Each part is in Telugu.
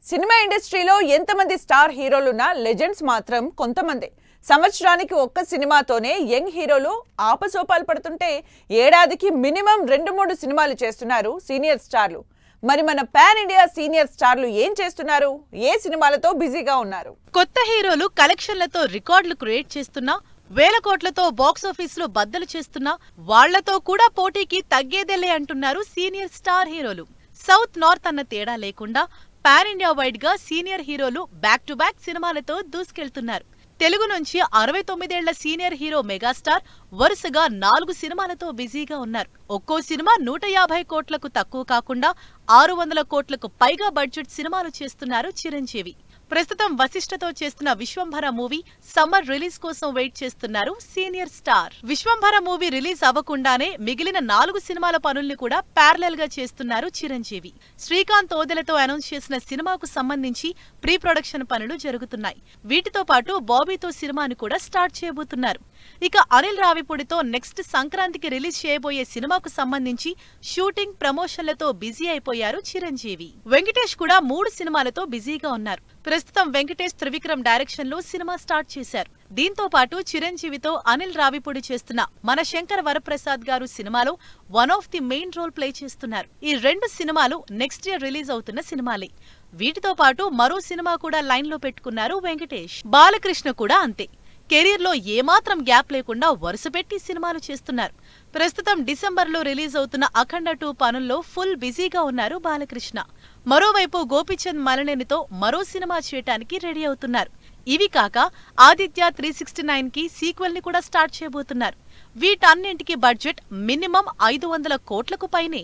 సినిమా ఇండస్ట్రీలో ఎంతమంది స్టార్ హీరోలున్నా లెజెండ్స్ మాత్రం కొంతమంది. సంవత్సరానికి ఒక్క సినిమాతోనే యంగ్ హీరోలు ఆపసోపాలు పడుతుంటే ఏడాదికి మినిమం 2-3 సినిమాలు చేస్తున్నారు సీనియర్ స్టార్లు. మరి మన పాన్ ఇండియా సీనియర్ స్టార్లు ఏం చేస్తున్నారు? ఏ సినిమాలతో బిజీగా ఉన్నారు? కొత్త హీరోలు కలెక్షన్లతో రికార్డులు క్రియేట్ చేస్తున్నా, వేల కోట్లతో బాక్స్ ఆఫీస్ లో బద్దలు చేస్తున్నా వాళ్లతో కూడా పోటీకి తగ్గేదేలే అంటున్నారు సీనియర్ స్టార్ హీరోలు. సౌత్ నార్త్ అన్న తేడా లేకుండా పాన్ ఇండియా వైడ్ గా సీనియర్ హీరోలు బ్యాక్ టు బ్యాక్ సినిమాలతో దూసుకెళ్తున్నారు. తెలుగు నుంచి 69 ఏళ్ల సీనియర్ హీరో మెగాస్టార్ వరుసగా 4 సినిమాలతో బిజీగా ఉన్నారు. ఒక్కో సినిమా 150 కోట్లకు తక్కువ కాకుండా 600 కోట్లకు పైగా బడ్జెట్ సినిమాలు చేస్తున్నారు చిరంజీవి. ప్రస్తుతం వశిష్ఠతో చేస్తున్న విశ్వంభర మూవీ సమ్మర్ రిలీజ్ కోసం వెయిట్ చేస్తున్నారు senior star. Vishwambhara movie release అవ్వకుండానే మిగిలిన 4 సినిమాల పనుల్ని కూడా ప్యారలల్ గా చేస్తున్నారు చిరంజీవి. శ్రీకాంత్ ఓదెలతో అనౌన్స్ చేసిన సినిమాకు సంబంధించి ప్రీ ప్రొడక్షన్ పనులు జరుగుతున్నాయి. వీటితో పాటు బాబీతో సినిమాను కూడా స్టార్ట్ చేయబోతున్నారు. ఇక అనిల్ రావిపూడితో నెక్స్ట్ సంక్రాంతికి రిలీజ్ చేయబోయే సినిమాకు సంబంధించి షూటింగ్ ప్రమోషన్లతో బిజీ అయిపోయారు చిరంజీవి. వెంకటేష్ కూడా 3 సినిమాలతో బిజీగా ఉన్నారు. ప్రస్తుతం వెంకటేష్ త్రివిక్రమ్ డైరెక్షన్ లో సినిమా స్టార్ట్ చేశారు. దీంతో పాటు చిరంజీవితో అనిల్ రావిపూడి చేస్తున్న మన శంకర్ వరప్రసాద్ గారు సినిమాలో one of the main role play చేస్తున్నారు. ఈ 2 సినిమాలు నెక్స్ట్ ఇయర్ రిలీజ్ అవుతున్న సినిమాలే. వీటితో పాటు మరో సినిమా కూడా లైన్ లో పెట్టుకున్నారు వెంకటేష్. బాలకృష్ణ కూడా అంతే. కెరీర్ లో ఏమాత్రం గ్యాప్ లేకుండా వరుసపెట్టి సినిమాలు చేస్తున్నారు. ప్రస్తుతం డిసెంబర్లో రిలీజ్ అవుతున్న అఖండ 2 పనుల్లో ఫుల్ బిజీగా ఉన్నారు బాలకృష్ణ. మరోవైపు గోపీచంద్ మలనేనితో మరో సినిమా చేయటానికి రెడీ అవుతున్నారు. ఇవి కాక ఆదిత్య 369 కి సీక్వెల్ ని కూడా స్టార్ట్ చేయబోతున్నారు. వీటన్నింటికి బడ్జెట్ మినిమం 500 కోట్లకు పైనే.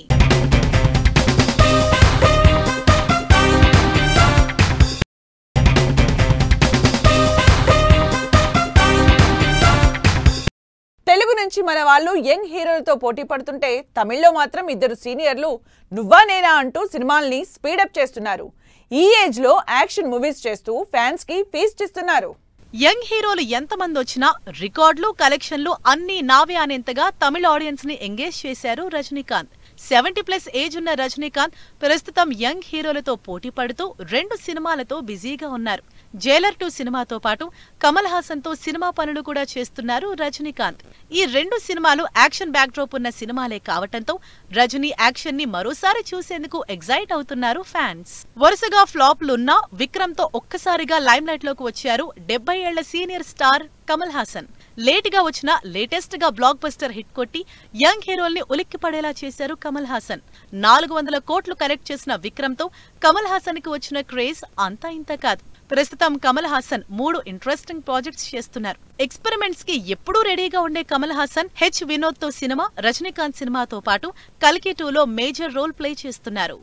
తెలుగు నుంచి మన వాళ్ళు యంగ్ హీరోలతో పోటీ పడుతుంటే తమిళ్లో మాత్రం 2 సీనియర్లు నువ్వా నేనా అంటూ సినిమాల్ని స్పీడప్ చేస్తున్నారు. ఈ ఏజ్ లో యాక్షన్ మూవీస్ చేస్తూ ఫ్యాన్స్ కి ఫీస్ట్ ఇస్తున్నారు. యంగ్ హీరోలు ఎంతమంది వచ్చినా రికార్డులు కలెక్షన్లు అన్నీ నావే అనేంతగా తమిళ ఆడియన్స్ ని ఎంగేజ్ చేశారు రజనీకాంత్. 70+ ఏజ్ ఉన్న రజనీకాంత్ ప్రస్తుతం యంగ్ హీరోలతో పోటీ పడుతూ 2 సినిమాలతో బిజీగా ఉన్నారు. జైలర్ 2 సినిమాతో పాటు కమల్ హాసన్ తో సినిమా పనులు కూడా చేస్తున్నారు రజనీకాంత్. ఈ 2 సినిమాలు యాక్షన్ బ్యాక్డ్రాప్ ఉన్న సినిమాలే కావటంతో రజనీ యాక్షన్ ని మరోసారి చూసేందుకు ఎగ్జైట్ అవుతున్నారు ఫ్యాన్స్. వరుసగా ఫ్లాప్లున్నా విక్రమ్ తో ఒక్కసారిగా లైమ్ లైట్ లోకి వచ్చారు 70 ఏళ్ల సీనియర్ స్టార్ కమల్ హాసన్. లేటుగా వచ్చిన లేటెస్ట్ గా బ్లాక్ బస్టర్ హిట్ కొట్టి యంగ్ హీరోల్ని ఉలిక్కిపడేలా చేశారు కమల్ హాసన్. 400 కోట్లు కలెక్ట్ చేసిన విక్రమ్ తో కమల్ హాసన్ కి వచ్చిన క్రేజ్ అంతా ఇంత కాదు. ప్రస్తుతం కమల్ హాసన్ 3 ఇంట్రెస్టింగ్ ప్రాజెక్ట్స్ చేస్తున్నారు. ఎక్స్పెరిమెంట్స్ కి ఎప్పుడూ రెడీగా ఉండే కమల్ హాసన్ హెచ్ వినోద్ తో సినిమా, రజనీకాంత్ సినిమాతో పాటు కల్కి 2లో మేజర్ రోల్ ప్లే చేస్తున్నారు.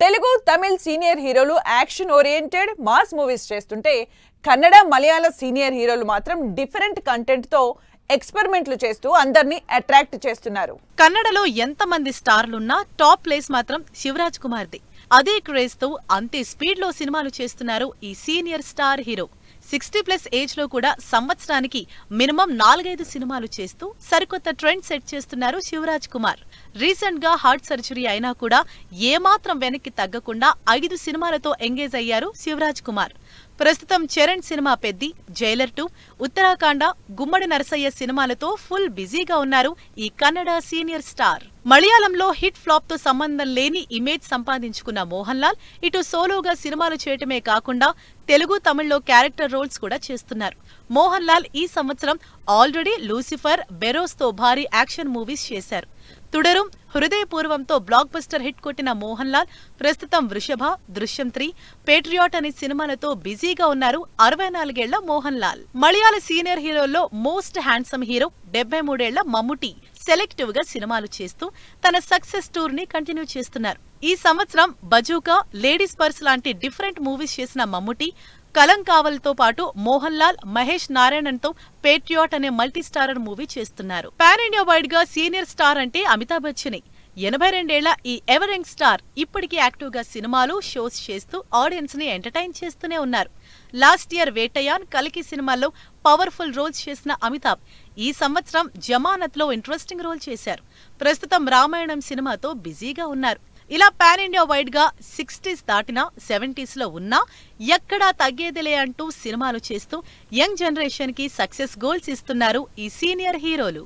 తెలుగు, తమిళ్ సీనియర్ హీరోలు యాక్షన్ ఓరియంటెడ్ మాస్ మూవీస్ చేస్తుంటే కన్నడ, మలయాళ సీనియర్ హీరోలు మాత్రం డిఫరెంట్ కంటెంట్ తో ఎక్స్పెరిమెంట్లు చేస్తూ అందరినీ అట్రాక్ట్ చేస్తున్నారు. కన్నడలో ఎంతమంది స్టార్లున్నా టాప్ ప్లేస్ మాత్రం శివరాజ్ కుమార్ది. అదే క్రేజ్ తో అంతే స్పీడ్ లో సినిమాలు చేస్తున్నారు ఈ సీనియర్ స్టార్ హీరో. 60+ ఏజ్ లో కూడా సంవత్సరానికి మినిమం 4-5 సినిమాలు చేస్తూ సరికొత్త ట్రెండ్ సెట్ చేస్తున్నారు శివరాజ్ కుమార్. రీసెంట్ గా హార్ట్ సర్జరీ అయినా కూడా ఏమాత్రం వెనక్కి తగ్గకుండా 5 సినిమాలతో ఎంగేజ్ అయ్యారు శివరాజ్ కుమార్. ప్రస్తుతం చరణ్ సినిమా పెద్ది, జైలర్ 2, ఉత్తరాఖండ, గుమ్మడి నరసయ్య సినిమాలతో ఫుల్ బిజీగా ఉన్నారు ఈ కన్నడ సీనియర్ స్టార్. మలయాళంలో హిట్ ఫ్లాప్ తో సంబంధం లేని ఇమేజ్ సంపాదించుకున్న మోహన్ లాల్ ఇటు సోలోగా సినిమాలు చేయటమే కాకుండా తెలుగు, తమిళ్లో క్యారెక్టర్ రోల్స్ కూడా చేస్తున్నారు. మోహన్ లాల్ ఈ సంవత్సరం ఆల్రెడీ లూసిఫర్, బెరోస్ తో భారీ యాక్షన్ మూవీస్ చేశారు. తుడరుం, హృదయపూర్వంతో బ్లాక్ బస్టర్ హిట్ కొట్టిన మోహన్ లాల్ ప్రస్తుతం వృషభ, దృశ్యం 3, పేట్రియాట్ అనే సినిమాలతో బిజీగా ఉన్నారు 64 ఏళ్ల మోహన్ లాల్. మలయాళ సీనియర్ హీరోల్లో మోస్ట్ హ్యాండ్సమ్ హీరో 73 ఏళ్ల మమ్ముటి సెలెక్టివ్ గా సినిమాలు చేస్తూ తన సక్సెస్ టూర్ ని కంటిన్యూ చేస్తున్నారు. ఈ సంవత్సరం బజూకా, లేడీస్ పర్స్ లాంటి డిఫరెంట్ మూవీస్ చేసిన మమ్ముటి కలంకావల్తో పాటు మోహన్ లాల్, మహేష్ నారాయణన్ తో పేట్రియాట్ అనే మల్టీ స్టారర్ మూవీ చేస్తున్నారు. పాన్ ఇండియా వైడ్ గా సీనియర్ స్టార్ అంటే అమితాబ్ బచ్చనే. 82 ఏళ్ల ఈ ఎవర్ యంగ్ స్టార్ ఇప్పటికీ యాక్టివ్గా సినిమాలు, షోస్ చేస్తూ ఆడియన్స్ ని ఎంటర్టైన్ చేస్తూనే ఉన్నారు. లాస్ట్ ఇయర్ వేటయాన్, కల్కి సినిమాల్లో పవర్ఫుల్ రోల్స్ చేసిన అమితాబ్ ఈ సంవత్సరం జమానత్ లో ఇంట్రెస్టింగ్ రోల్ చేశారు. ప్రస్తుతం రామాయణం సినిమాతో బిజీగా ఉన్నారు. ఇలా పాన్ ఇండియా వైడ్ గా 60s దాటినా 70s లో ఉన్నా ఎక్కడా తగ్గేదిలే అంటూ సినిమాలు చేస్తూ యంగ్ జనరేషన్ కి సక్సెస్ గోల్స్ ఇస్తున్నారు ఈ సీనియర్ హీరోలు.